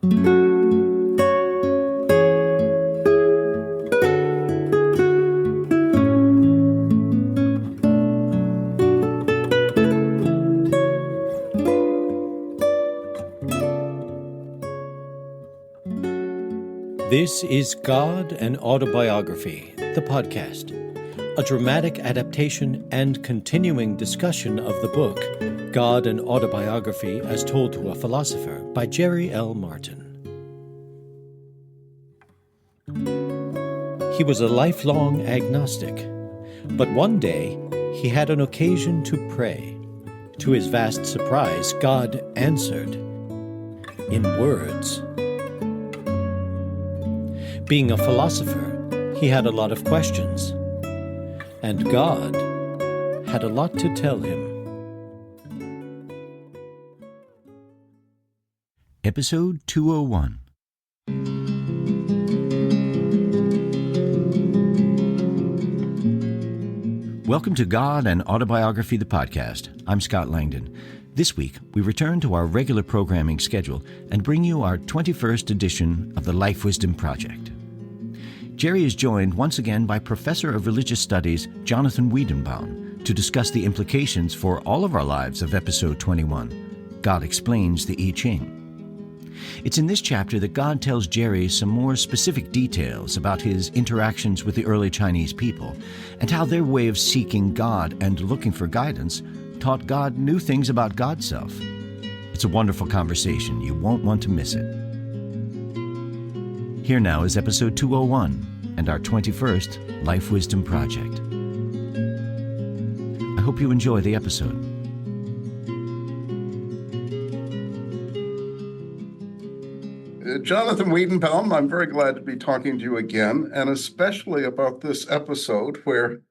This is God and Autobiography, the podcast, a dramatic adaptation and continuing discussion of the book God and Autobiography as Told to a Philosopher by Jerry L. Martin. He was a lifelong agnostic, but one day he had an occasion to pray. To his vast surprise, God answered in words. Being a philosopher, he had a lot of questions, and God had a lot to tell him. Episode 201. Welcome to God and Autobiography, the podcast. I'm Scott Langdon. This week, we return to our regular programming schedule and bring you our 21st edition of the Life Wisdom Project. Jerry is joined once again by Professor of Religious Studies Jonathan Weidenbaum to discuss the implications for all of our lives of Episode 21, God Explains the I Ching. It's in this chapter that God tells Jerry some more specific details about his interactions with the early Chinese people and how their way of seeking God and looking for guidance taught God new things about God's self. It's a wonderful conversation. You won't want to miss it. Here now is Episode 201 and our 21st Life Wisdom Project. I hope you enjoy the episode. Jonathan Weidenbaum, I'm very glad to be talking to you again, and especially about this episode where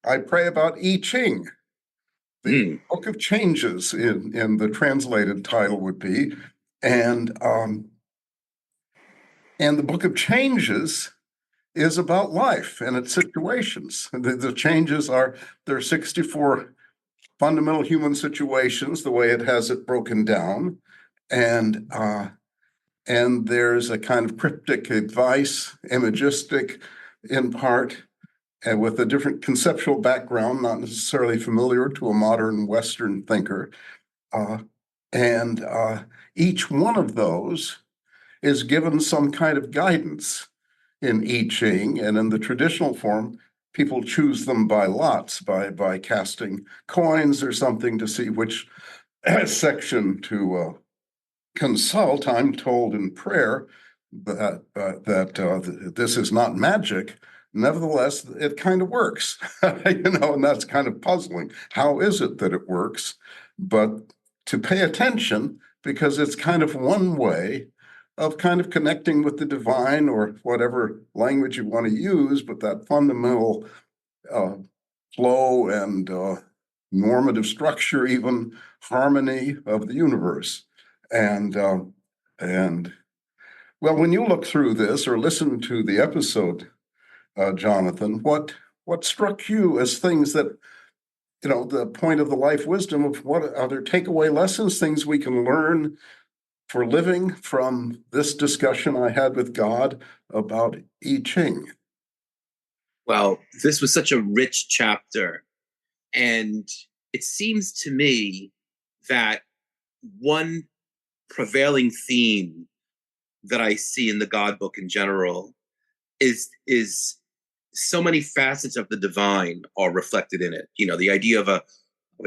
I pray about I Ching. The Book of Changes in the translated title would be, and the Book of Changes is about life and its situations. The changes are, there are 64 fundamental human situations, the way it has it broken down, and there's a kind of cryptic advice, imagistic in part, and with a different conceptual background, not necessarily familiar to a modern Western thinker. Each one of those is given some kind of guidance in I Ching, and in the traditional form, people choose them by lots, by casting coins or something to see which section to consult. I'm told in prayer that this is not magic. Nevertheless, it kind of works, and that's kind of puzzling. How is it that it works? But to pay attention, because it's kind of one way of kind of connecting with the divine, or whatever language you want to use, but that fundamental flow and normative structure, even harmony of the universe. And well, when you look through this or listen to the episode, Jonathan, what struck you as things that, the point of the life wisdom of what are there takeaway lessons, things we can learn for living from this discussion I had with God about I Ching? Well, this was such a rich chapter, and it seems to me that one prevailing theme that I see in the God book in general is so many facets of the divine are reflected in it. The idea of a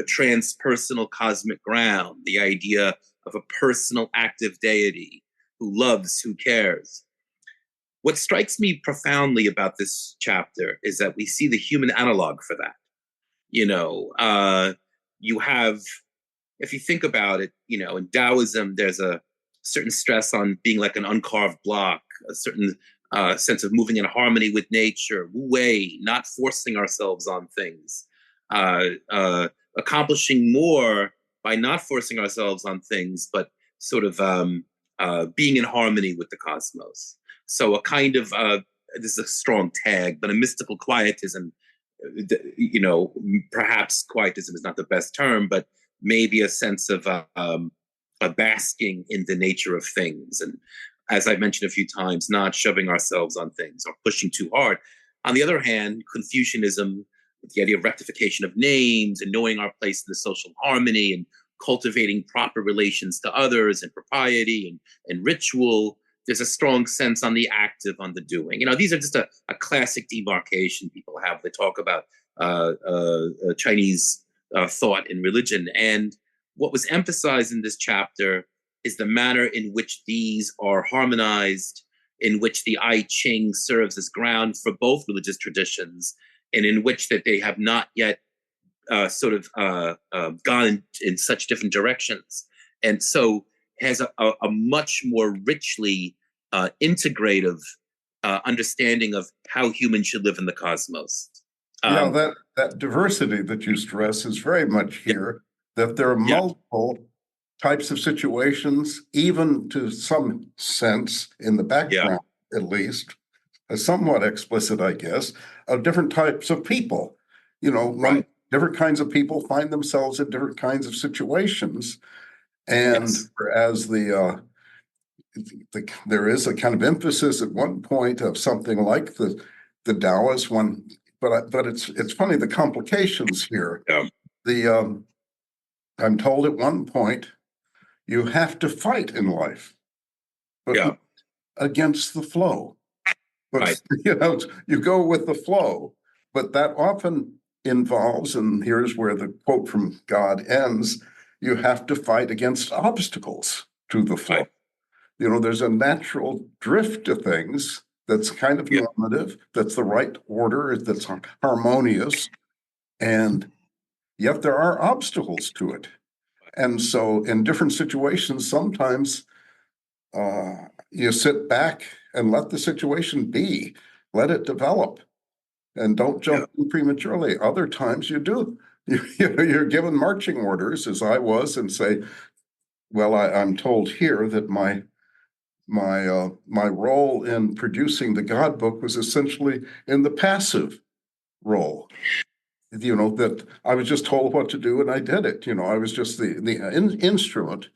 transpersonal cosmic ground, the idea of a personal active deity who loves, who cares. What strikes me profoundly about this chapter is that we see the human analog for that. You have, if you think about it, in Taoism, there's a certain stress on being like an uncarved block, a certain sense of moving in harmony with nature, wu wei, not forcing ourselves on things, accomplishing more by not forcing ourselves on things, but sort of being in harmony with the cosmos. So a kind of, this is a strong tag, but a mystical quietism, perhaps quietism is not the best term, but maybe a sense of basking in the nature of things. And as I've mentioned a few times, not shoving ourselves on things or pushing too hard. On the other hand, Confucianism, with the idea of rectification of names and knowing our place in the social harmony and cultivating proper relations to others and propriety and ritual, there's a strong sense on the active, on the doing. These are just a classic demarcation people have. They talk about Chinese thought and religion. And what was emphasized in this chapter is the manner in which these are harmonized, in which the I Ching serves as ground for both religious traditions, and in which that they have not yet gone in such different directions. And so has a much more richly integrative understanding of how humans should live in the cosmos. That diversity that you stress is very much here, that there are multiple types of situations, even to some sense in the background, at least, somewhat explicit, I guess, of different types of people. Different kinds of people find themselves in different kinds of situations. And whereas there is a kind of emphasis at one point of something like the Taoist one, but it's funny, the complications here. I'm told at one point you have to fight in life, but against the flow. But you go with the flow, but that often involves, and here's where the quote from God ends, you have to fight against obstacles to the flow. There's a natural drift to things that's kind of normative, that's the right order, that's harmonious, and yet there are obstacles to it. And so in different situations, sometimes you sit back and let the situation be, let it develop, and don't jump in prematurely. Other times you do. You're given marching orders, as I was, and say, well, I'm told here that my role in producing the God book was essentially in the passive role. That I was just told what to do and I did it. I was just the instrument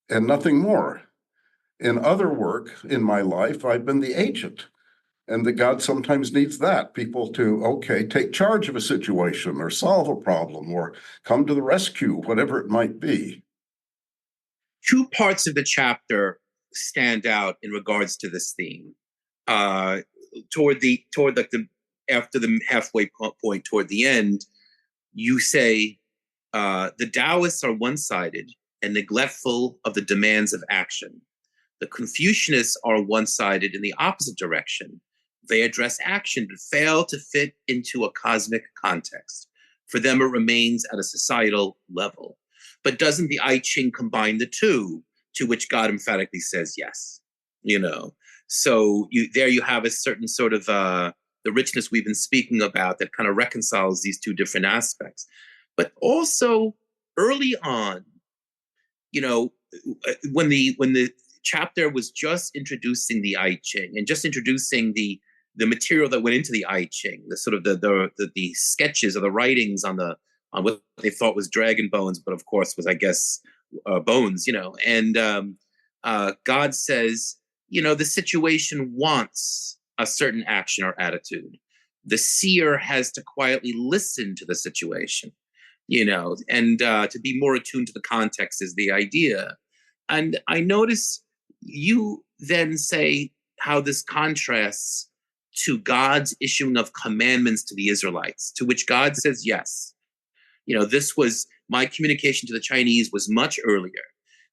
and nothing more. In other work in my life, I've been the agent, and that God sometimes needs that, people to, take charge of a situation or solve a problem or come to the rescue, whatever it might be. Two parts of the chapter stand out in regards to this theme. After the halfway point toward the end, you say the Taoists are one-sided and neglectful of the demands of action. The Confucianists are one-sided in the opposite direction. They address action but fail to fit into a cosmic context. For them, it remains at a societal level. But doesn't the I Ching combine the two, to which God emphatically says yes? So there you have a certain sort of the richness we've been speaking about that kind of reconciles these two different aspects. But also early on, when the chapter was just introducing the I Ching and just introducing the material that went into the I Ching, the sort of the sketches or the writings on what they thought was dragon bones, but of course was, I guess, bones, and God says, the situation wants a certain action or attitude. The seer has to quietly listen to the situation, and to be more attuned to the context is the idea. And I notice you then say how this contrasts to God's issuing of commandments to the Israelites, to which God says yes. This was my communication to the Chinese was much earlier.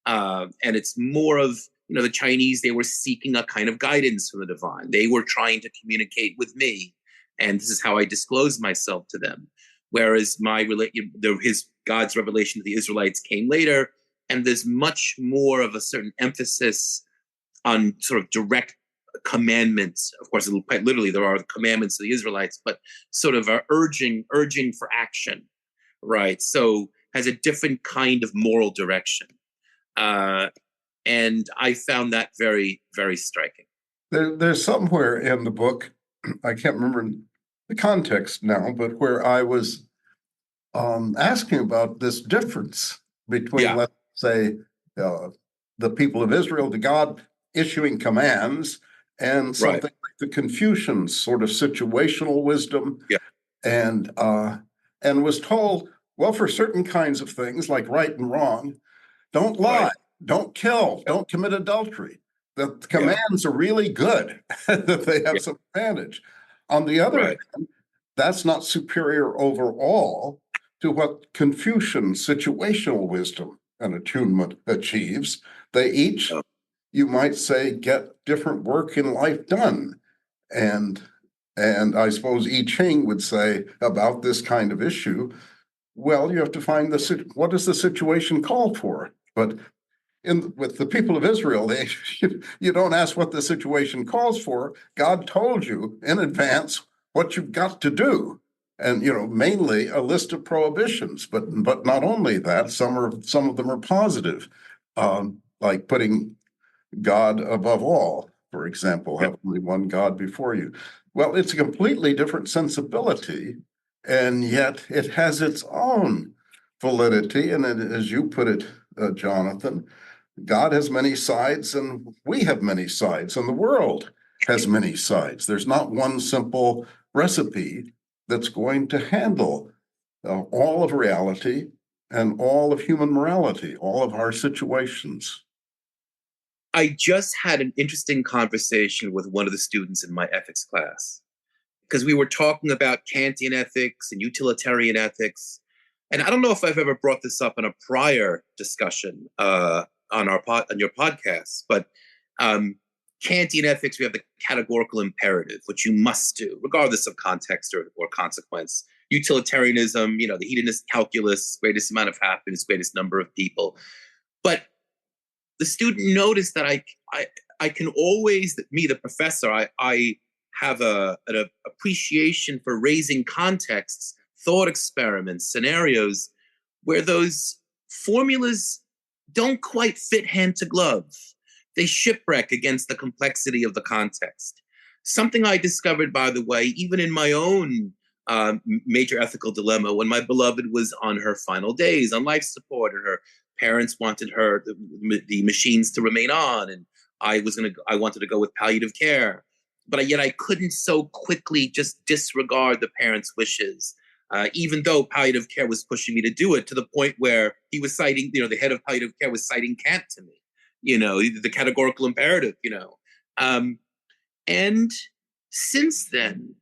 And it's more of, the Chinese, they were seeking a kind of guidance from the divine. They were trying to communicate with me. And this is how I disclosed myself to them. Whereas God's revelation to the Israelites came later. And there's much more of a certain emphasis on sort of direct commandments. Of course, quite literally, there are commandments to the Israelites, but sort of a urging for action, right? So has a different kind of moral direction. And I found that very, very striking. There's somewhere in the book, I can't remember the context now, but where I was asking about this difference between, let's say, the people of Israel to God issuing commands, and something Right. like the Confucian sort of situational wisdom, Yeah. and was told, well, for certain kinds of things like right and wrong, don't lie, Right. don't kill, don't commit adultery. The Yeah. commands are really good, that they have Yeah. some advantage. On the other Right. hand, that's not superior overall to what Confucian situational wisdom and attunement achieves. They each, Yeah. you might say, get different work in life done. And I suppose I Ching would say about this kind of issue, well, you have to find what does the situation call for? But with the people of Israel, you don't ask what the situation calls for. God told you in advance what you've got to do, and mainly a list of prohibitions. But not only that, some of them are positive, like putting God above all, for example, Yeah. have only one God before you. Well, it's a completely different sensibility, and yet it has its own validity. And as you put it, Jonathan, God has many sides, and we have many sides, and the world has many sides. There's not one simple recipe that's going to handle all of reality and all of human morality, all of our situations. I just had an interesting conversation with one of the students in my ethics class because we were talking about Kantian ethics and utilitarian ethics. And I don't know if I've ever brought this up in a prior discussion on your podcast, but Kantian ethics, we have the categorical imperative, which you must do, regardless of context or consequence. Utilitarianism, the hedonist calculus, greatest amount of happiness, greatest number of people. But the student noticed that I can always, me, the professor, I have an appreciation for raising contexts, thought experiments, scenarios where those formulas don't quite fit hand to glove. They shipwreck against the complexity of the context. Something I discovered, by the way, even in my own major ethical dilemma when my beloved was on her final days on life support, and her parents wanted the machines to remain on, and I wanted to go with palliative care, but yet I couldn't so quickly just disregard the parents' wishes, even though palliative care was pushing me to do it, to the point where he was citing, the head of palliative care was citing Kant to me, the categorical imperative, and since then,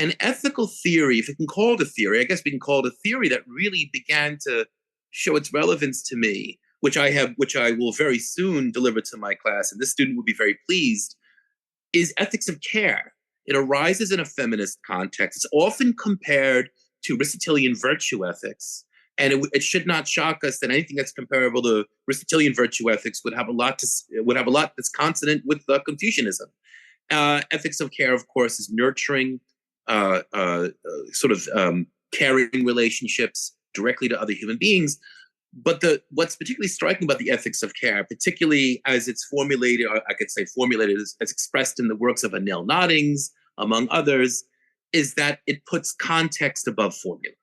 an ethical theory, if we can call it a theory, I guess we can call it a theory that really began to show its relevance to me, which I will very soon deliver to my class, and this student will be very pleased, is ethics of care. It arises in a feminist context. It's often compared to Aristotelian virtue ethics, and it should not shock us that anything that's comparable to Aristotelian virtue ethics would have a lot that's consonant with Confucianism. Ethics of care, of course, is nurturing, sort of caring relationships directly to other human beings. But what's particularly striking about the ethics of care, particularly as it's formulated, or I could say formulated as expressed in the works of Anil Noddings, among others, is that it puts context above formula.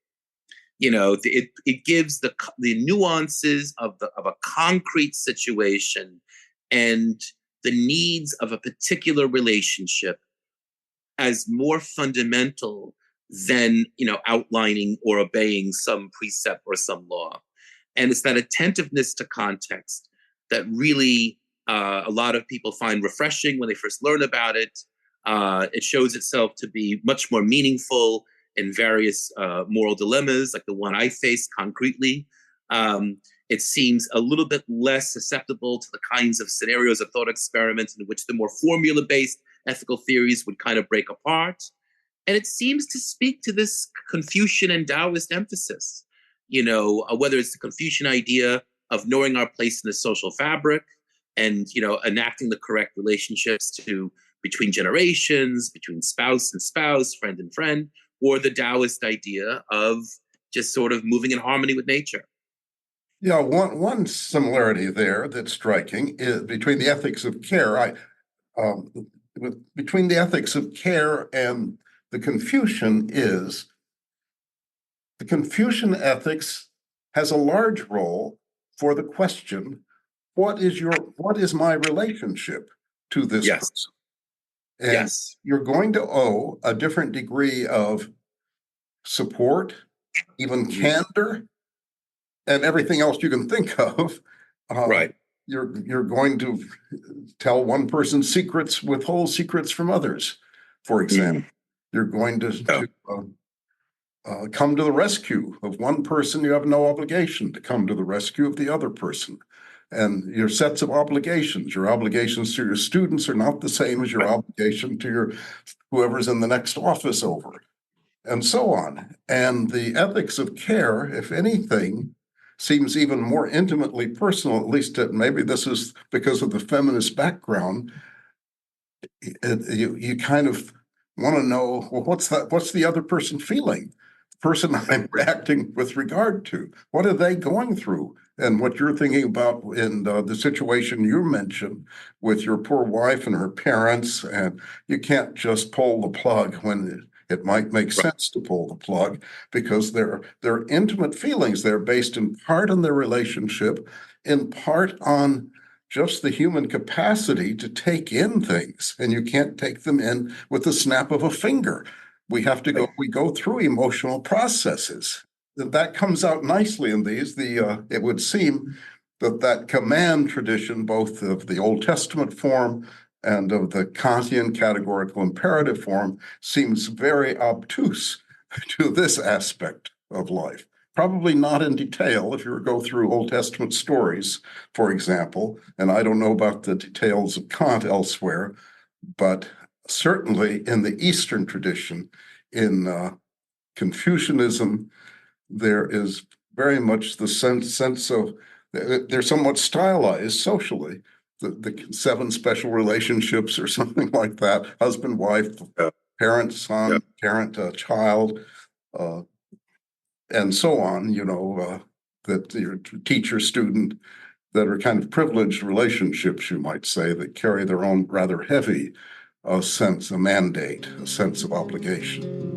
It gives the nuances of a concrete situation and the needs of a particular relationship as more fundamental than outlining or obeying some precept or some law. And it's that attentiveness to context that really a lot of people find refreshing when they first learn about it. It shows itself to be much more meaningful in various moral dilemmas, like the one I faced concretely. It seems a little bit less susceptible to the kinds of scenarios of thought experiments in which the more formula-based ethical theories would kind of break apart. And it seems to speak to this Confucian and Taoist emphasis, whether it's the Confucian idea of knowing our place in the social fabric and, enacting the correct relationships between generations, between spouse and spouse, friend and friend, or the Taoist idea of just sort of moving in harmony with nature. Yeah, one similarity there that's striking is between the ethics of care. Between the ethics of care and the Confucian is the Confucian ethics has a large role for the question, what is my relationship to this Yes. person? And Yes. you're going to owe a different degree of support, even candor, and everything else you can think of. Right. You're going to tell one person's secrets, withhold secrets from others, for example. You're going to come to the rescue of one person. You have no obligation to come to the rescue of the other person. And your sets of obligations, your obligations to your students are not the same as your obligation to your whoever's in the next office over, and so on. And the ethics of care, if anything, seems even more intimately personal, at least maybe this is because of the feminist background. You kind of want to know, well, what's the other person feeling? The person I'm reacting with regard to, what are they going through? And what you're thinking about in the situation you mentioned with your poor wife and her parents, and you can't just pull the plug when it might make sense to pull the plug, because they're intimate feelings. They're based in part on their relationship, in part on just the human capacity to take in things, and you can't take them in with the snap of a finger. We go through emotional processes. That comes out nicely in these. It would seem that command tradition, both of the Old Testament form and of the Kantian categorical imperative form, seems very obtuse to this aspect of life. Probably not in detail if you were to go through Old Testament stories, for example, and I don't know about the details of Kant elsewhere, but certainly in the Eastern tradition, in Confucianism, there is very much the sense of they're somewhat stylized socially. The 7 special relationships or something like that, husband, wife, parent, son, parent, child, and so on, that your teacher student, that are kind of privileged relationships, you might say, that carry their own rather heavy sense, a mandate, a sense of obligation.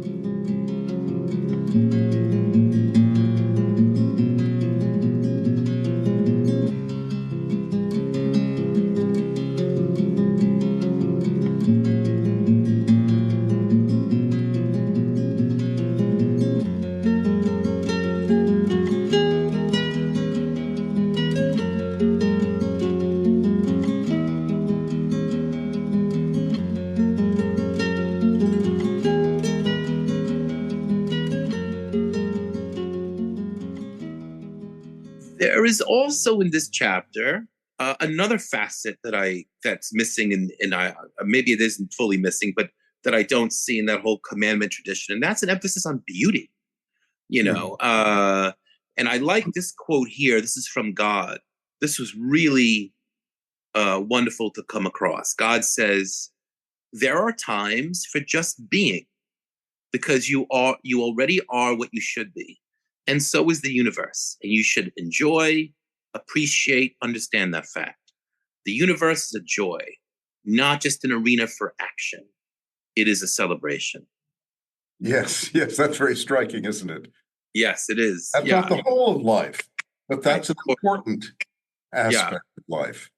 There is also in this chapter another facet that's missing, and I maybe it isn't fully missing, but that I don't see in that whole commandment tradition, and that's an emphasis on beauty. And I like this quote here. This is from God. This was really wonderful to come across. God says, "There are times for just being, because you already are what you should be, and so is the universe, and you should enjoy, appreciate, understand that fact. The universe is a joy, not just an arena for action. It is a celebration." Yes, that's very striking, isn't it? Yes, it is. That's not the whole of life, but that's an important aspect of life.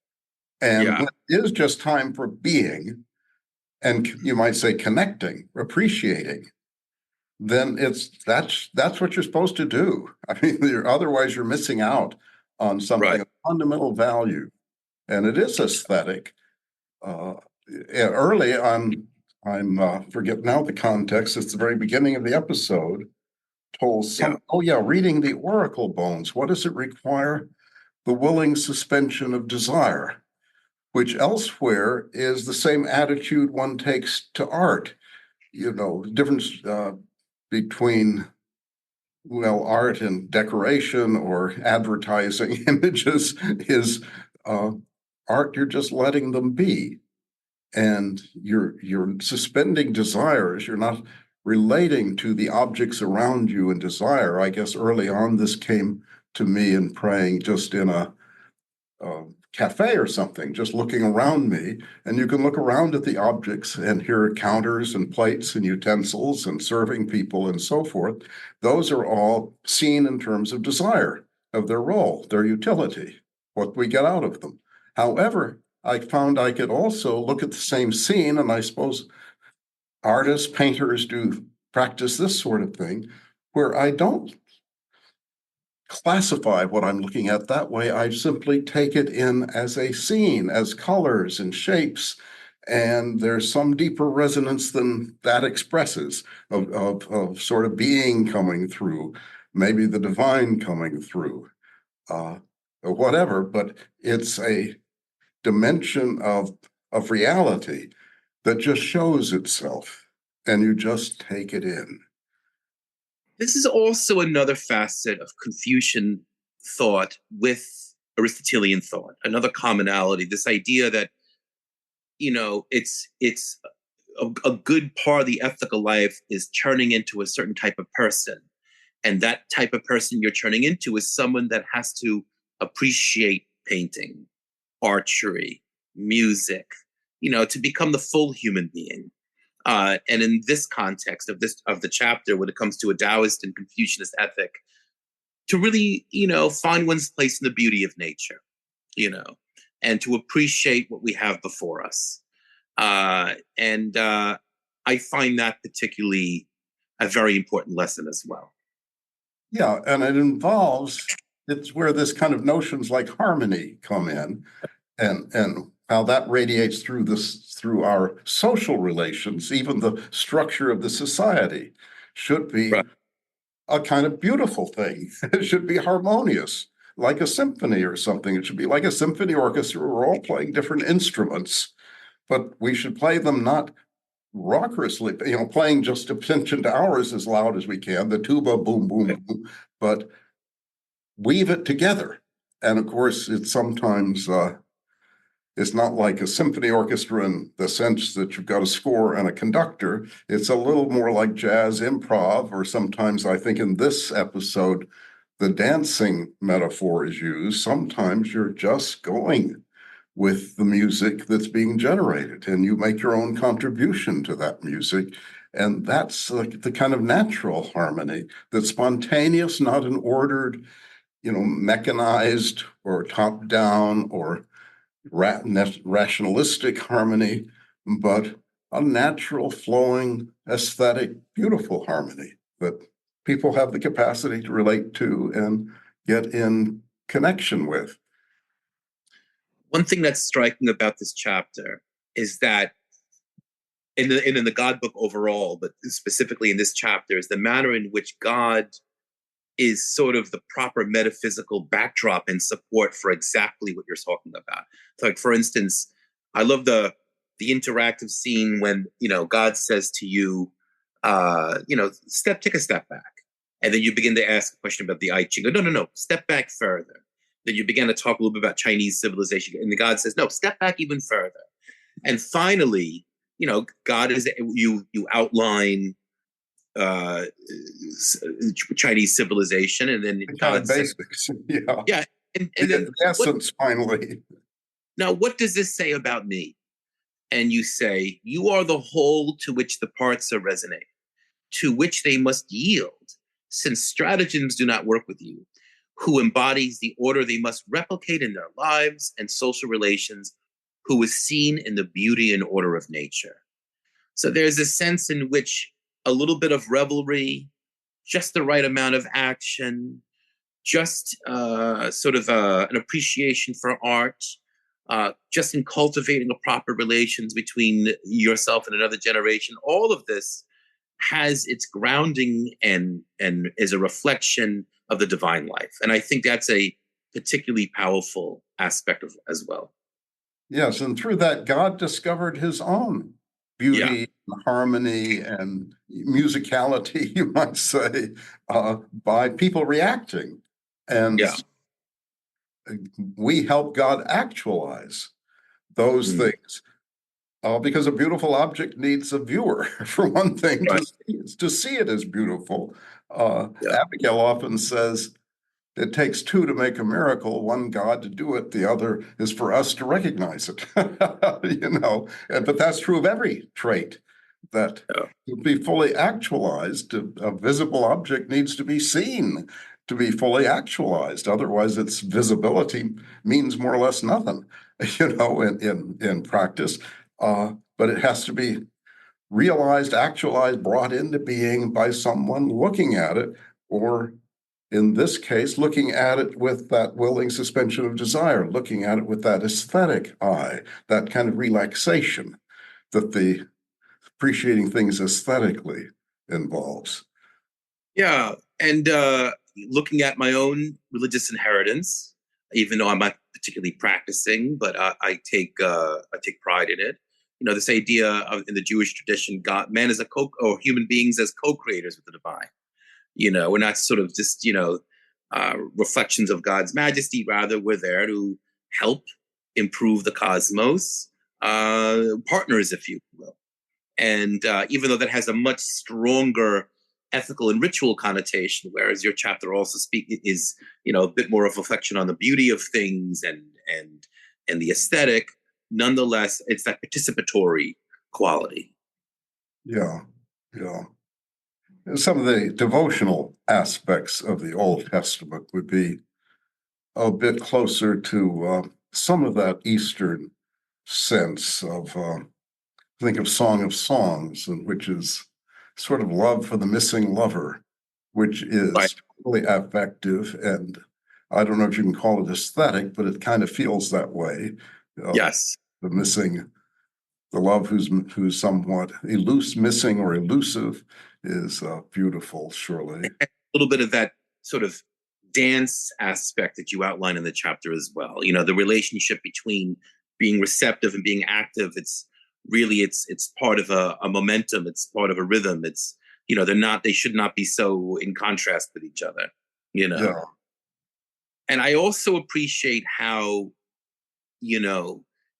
And when it is just time for being, and you might say connecting, appreciating, then that's what you're supposed to do. I mean, otherwise you're missing out on something of fundamental value, and it is aesthetic. Early on, I'm forget now the context. It's the very beginning of the episode. Told reading the oracle bones. What does it require? The willing suspension of desire, which elsewhere is the same attitude one takes to art. The difference between art and decoration or advertising images is art. You're just letting them be, and you're suspending desires. You're not relating to the objects around you in desire. I guess early on this came to me in praying just in a cafe or something, just looking around me, and you can look around at the objects and hear counters and plates and utensils and serving people and so forth. Those are all seen in terms of desire, of their role, their utility. what we get out of them. However, I found I could also look at the same scene, and I suppose artists, painters do practice this sort of thing, where I don't classify what I'm looking at that way. I simply take it in as a scene, as colors and shapes, and there's some deeper resonance than that expresses of sort of being coming through, maybe the divine coming through, or whatever, but it's a dimension of reality that just shows itself, and you just take it in. This is also another facet of Confucian thought with Aristotelian thought, another commonality, this idea that, it's a good part of the ethical life is turning into a certain type of person. And that type of person you're turning into is someone that has to appreciate painting, archery, music, to become the full human being. And in this context of the chapter, when it comes to a Taoist and Confucianist ethic, to really, find one's place in the beauty of nature, and to appreciate what we have before us. And I find that particularly a very important lesson as well. Yeah, and it's where this kind of notions like harmony come in, and how that radiates through our social relations. Even the structure of the society should be Right. a kind of beautiful thing. It should be harmonious, like a symphony or something. It should be like a symphony orchestra. We're all playing different instruments, but we should play them not raucously, playing just a penchant hours as loud as we can, the tuba, boom, boom, boom, but weave it together. And of course, it's sometimes it's not like a symphony orchestra in the sense that you've got a score and a conductor. It's a little more like jazz improv, or sometimes I think in this episode, the dancing metaphor is used. Sometimes you're just going with the music that's being generated, and you make your own contribution to that music. And that's like the kind of natural harmony that's spontaneous, not an ordered, mechanized or top down or rationalistic harmony, but a natural, flowing, aesthetic, beautiful harmony that people have the capacity to relate to and get in connection with. One thing that's striking about this chapter is that in the God book overall, but specifically in this chapter, is the manner in which God is sort of the proper metaphysical backdrop and support for exactly what you're talking about. So, like, for instance, I love the interactive scene when, God says to you, take a step back. And then you begin to ask a question about the I Ching. No, step back further. Then you begin to talk a little bit about Chinese civilization. And the God says, no, step back even further. And finally, God is, you outline Chinese civilization, and then God says, basics. yeah, and then the essence finally. Now, what does this say about me? And you say, you are the whole to which the parts are resonating, to which they must yield, since stratagems do not work with you, who embodies the order they must replicate in their lives and social relations, who is seen in the beauty and order of nature. So there's a sense in which a little bit of revelry, just the right amount of action, just an appreciation for art, just in cultivating a proper relations between yourself and another generation. All of this has its grounding and is a reflection of the divine life. And I think that's a particularly powerful aspect of as well. Yes, and through that, God discovered his own beauty, and harmony, and musicality, you might say, by people reacting. And we help God actualize those things. Because a beautiful object needs a viewer, for one thing, Right. to see it as beautiful. Abigail often says, it takes two to make a miracle, one God to do it, the other is for us to recognize it. But that's true of every trait, that to be fully actualized, a visible object needs to be seen to be fully actualized. Otherwise, its visibility means more or less nothing, in practice. But it has to be realized, actualized, brought into being by someone looking at it, or in this case, looking at it with that willing suspension of desire, looking at it with that aesthetic eye, that kind of relaxation that the appreciating things aesthetically involves. Yeah, and looking at my own religious inheritance, even though I'm not particularly practicing, but I take pride in it. This idea of in the Jewish tradition, man is or human beings as co-creators with the divine. We're not sort of just reflections of God's majesty. Rather, we're there to help improve the cosmos, partners, if you will. And even though that has a much stronger ethical and ritual connotation, whereas your chapter also is a bit more of a reflection on the beauty of things and the aesthetic. Nonetheless, it's that participatory quality. Yeah. Some of the devotional aspects of the Old Testament would be a bit closer to some of that Eastern sense of, think of Song of Songs, which is sort of love for the missing lover, which is Right. really affective. And I don't know if you can call it aesthetic, but it kind of feels that way. Yes. The love who's somewhat missing or elusive is beautiful, surely. A little bit of that sort of dance aspect that you outline in the chapter as well. The relationship between being receptive and being active. It's part of a momentum. It's part of a rhythm. It's, they should not be so in contrast with each other, Yeah. And I also appreciate how,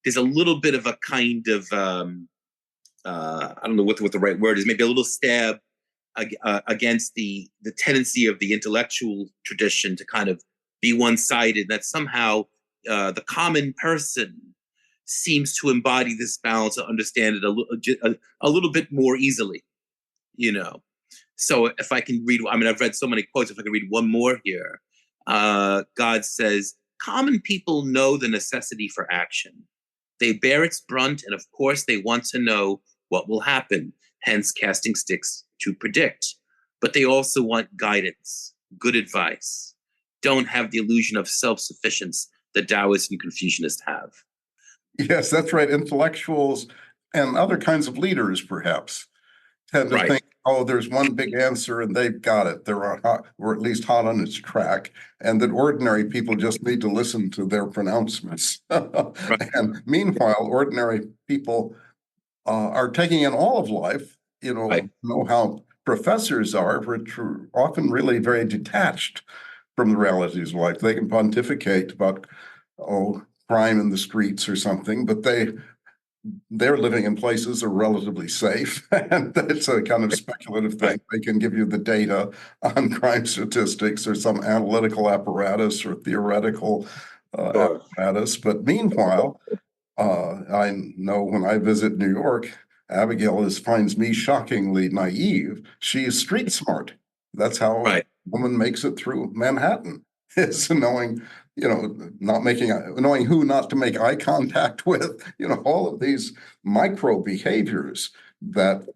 there's a little bit of a kind of, I don't know what the right word is, maybe a little stab against the tendency of the intellectual tradition to kind of be one-sided, that somehow the common person seems to embody this balance and understand it a little bit more easily, So if I can read, I've read so many quotes, if I can read one more here. God says, common people know the necessity for action. They bear its brunt, and of course they want to know what will happen, hence casting sticks to predict. But they also want guidance, good advice. Don't have the illusion of self-sufficiency that Taoists and Confucianists have. Yes, that's right. Intellectuals and other kinds of leaders, perhaps, tend to think, oh, there's one big answer and they've got it. They're hot, or at least hot on its track, and that ordinary people just need to listen to their pronouncements. Right. And meanwhile, ordinary people are taking in all of life, know how professors are, which are often really very detached from the realities of life. They can pontificate about, crime in the streets or something, but they're living in places that are relatively safe, and it's a kind of speculative thing. They can give you the data on crime statistics or some analytical apparatus or theoretical apparatus. But meanwhile, I know when I visit New York, Abigail finds me shockingly naive. She is street smart. That's how a woman makes it through Manhattan, is knowing knowing who not to make eye contact with, all of these micro behaviors that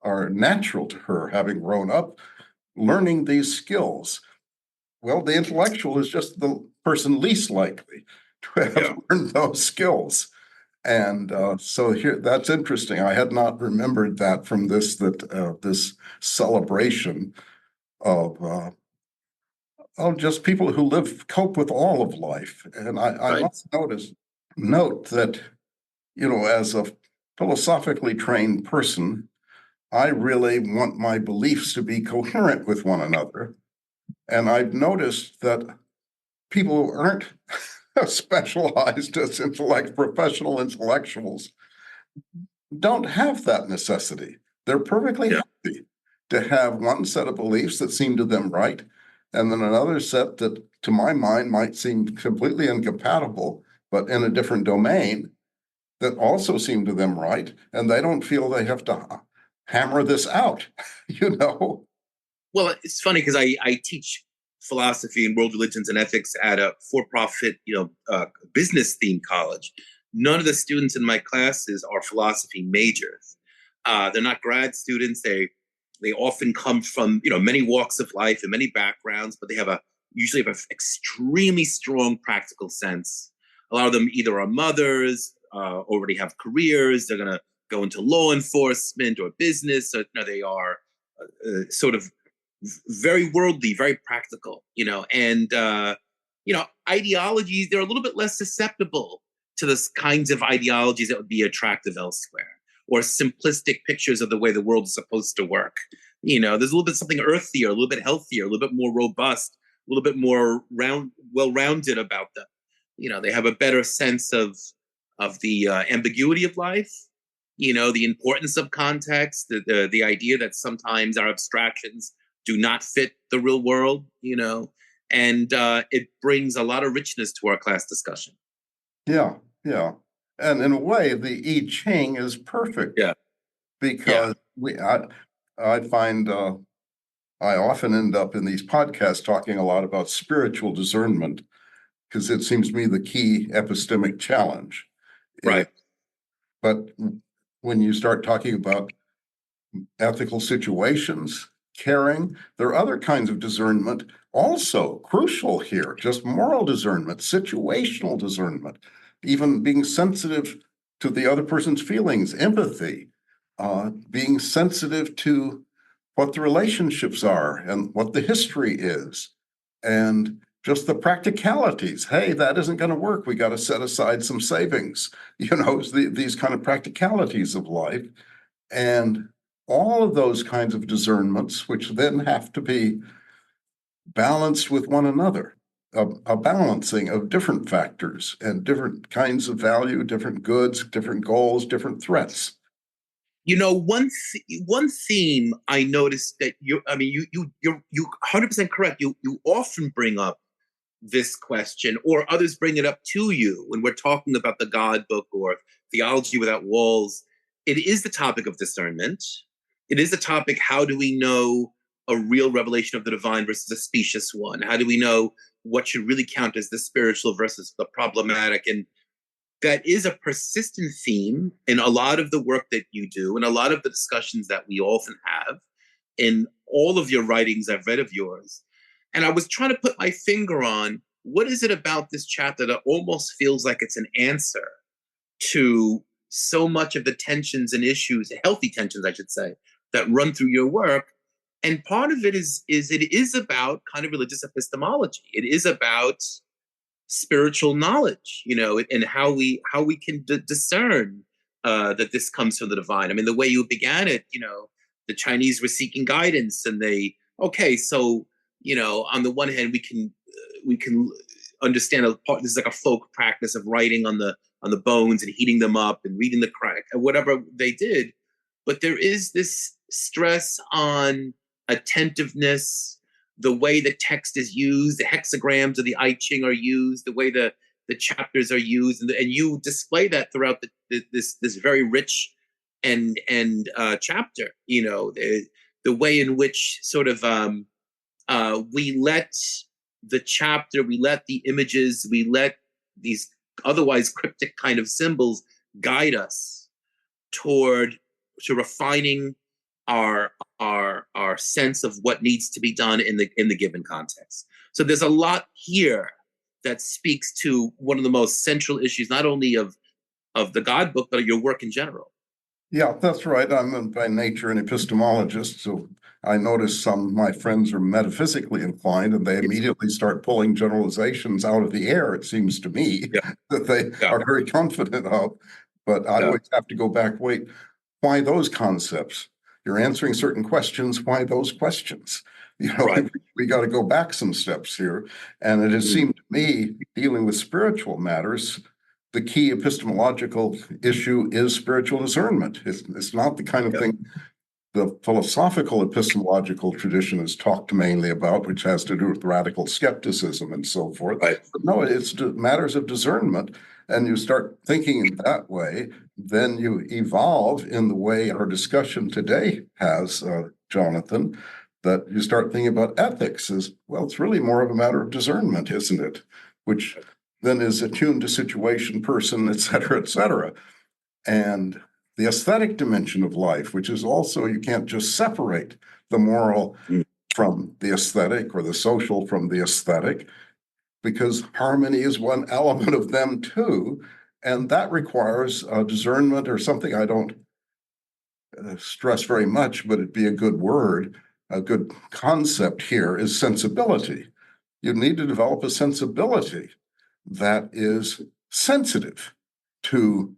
are natural to her, having grown up learning these skills. Well, the intellectual is just the person least likely to have learned those skills. And so here, that's interesting. I had not remembered that from this celebration of just people who cope with all of life. And I must note that, as a philosophically trained person, I really want my beliefs to be coherent with one another. And I've noticed that people who aren't specialized as professional intellectuals don't have that necessity. They're perfectly happy to have one set of beliefs that seem to them right, and then another set that, to my mind, might seem completely incompatible, but in a different domain, that also seem to them right, and they don't feel they have to hammer this out, Well, it's funny because I teach philosophy and world religions and ethics at a for-profit, business-themed college. None of the students in my classes are philosophy majors. They're not grad students. They often come from many walks of life and many backgrounds, but they usually have an extremely strong practical sense. A lot of them either are mothers, already have careers. They're going to go into law enforcement or business. So, they are sort of very worldly, very practical, and ideologies, they're a little bit less susceptible to the kinds of ideologies that would be attractive elsewhere, or simplistic pictures of the way the world is supposed to work. There's a little bit something earthier, a little bit healthier, a little bit more robust, a little bit more well-rounded about them. They have a better sense of the ambiguity of life, the importance of context, the idea that sometimes our abstractions do not fit the real world, and it brings a lot of richness to our class discussion. Yeah, yeah. And in a way, the I Ching is perfect. Yeah. Because I find I often end up in these podcasts talking a lot about spiritual discernment, because it seems to me the key epistemic challenge. Right. But when you start talking about ethical situations, caring, there are other kinds of discernment also crucial here, just moral discernment, situational discernment, even being sensitive to the other person's feelings, empathy, being sensitive to what the relationships are and what the history is, and just the practicalities. Hey, that isn't going to work. We got to set aside some savings, these kind of practicalities of life. And all of those kinds of discernments, which then have to be balanced with one another, a balancing of different factors and different kinds of value, different goods, different goals, different threats. One theme I noticed that you're 100% correct. You often bring up this question, or others bring it up to you when we're talking about the God book or theology without walls. It is the topic of discernment. It is the topic, how do we know a real revelation of the divine versus a specious one? How do we know what should really count as the spiritual versus the problematic? And that is a persistent theme in a lot of the work that you do and a lot of the discussions that we often have in all of your writings I've read of yours. And I was trying to put my finger on, what is it about this chapter that almost feels like it's an answer to so much of the tensions and issues, healthy tensions, I should say, that run through your work. And part of it is about kind of religious epistemology. It is about spiritual knowledge, and how we can discern that this comes from the divine. I mean, the way you began it, the Chinese were seeking guidance, and so on the one hand, we can understand this is like a folk practice of writing on the bones and heating them up and reading the crack and whatever they did, but there is this stress on attentiveness, the way the text is used, the hexagrams of the I Ching are used, the way the chapters are used, and you display that throughout this very rich and chapter. The way in which sort of we let the chapter, we let the images, we let these otherwise cryptic kind of symbols guide us to refining our sense of what needs to be done in the given context. So there's a lot here that speaks to one of the most central issues, not only of the God book, but of your work in general. Yeah, that's right. I'm by nature an epistemologist, so I notice some of my friends are metaphysically inclined, and they immediately start pulling generalizations out of the air, it seems to me, that they are very confident of. But I always have to go back, wait, why those concepts? You're answering certain questions, why those questions? We got to go back some steps here. And it has seemed to me, dealing with spiritual matters, the key epistemological issue is spiritual discernment. It's not the kind of thing the philosophical epistemological tradition has talked mainly about, which has to do with radical skepticism and so forth. Right. But no, it's matters of discernment. And you start thinking in that way, then you evolve in the way our discussion today has, Jonathan, that you start thinking about ethics as, well, it's really more of a matter of discernment, isn't it? Which then is attuned to situation, person, et cetera, et cetera. And the aesthetic dimension of life, which is also, you can't just separate the moral from the aesthetic or the social from the aesthetic, because harmony is one element of them too. And that requires discernment, or something I don't stress very much, but it'd be a good word, a good concept here is sensibility. You need to develop a sensibility that is sensitive to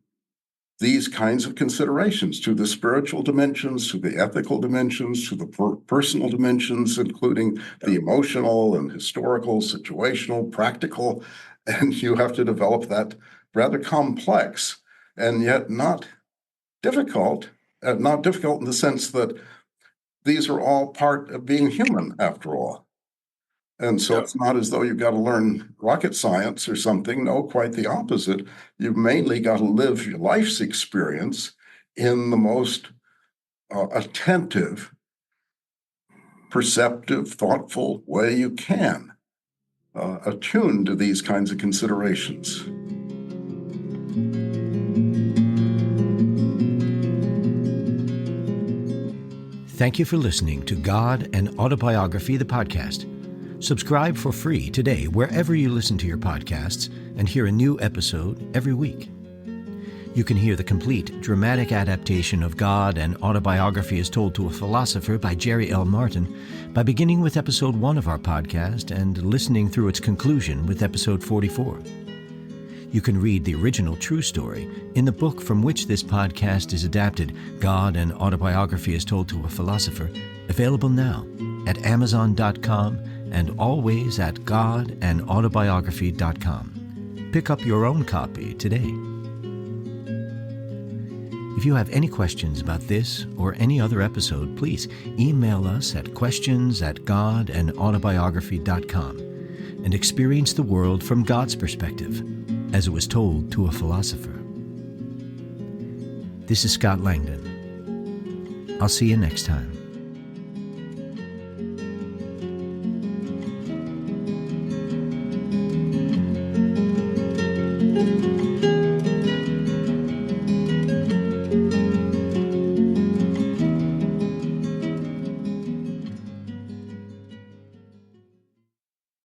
these kinds of considerations, to the spiritual dimensions, to the ethical dimensions, to the personal dimensions, including the emotional and historical, situational, practical. And you have to develop that rather complex and yet not difficult in the sense that these are all part of being human, after all. And so it's not as though you've got to learn rocket science or something. No, quite the opposite. You've mainly got to live your life's experience in the most attentive, perceptive, thoughtful way you can, attuned to these kinds of considerations. Thank you for listening to God and Autobiography, the podcast. Subscribe for free today wherever you listen to your podcasts and hear a new episode every week. You can hear the complete dramatic adaptation of God and Autobiography as Told to a Philosopher by Jerry L. Martin by beginning with episode 1 of our podcast and listening through its conclusion with episode 44. You can read the original true story in the book from which this podcast is adapted, God and Autobiography as Told to a Philosopher, available now at Amazon.com and always at godandautobiography.com. Pick up your own copy today. If you have any questions about this or any other episode, please email us at questions@godandautobiography.com and experience the world from God's perspective, as it was told to a philosopher. This is Scott Langdon. I'll see you next time.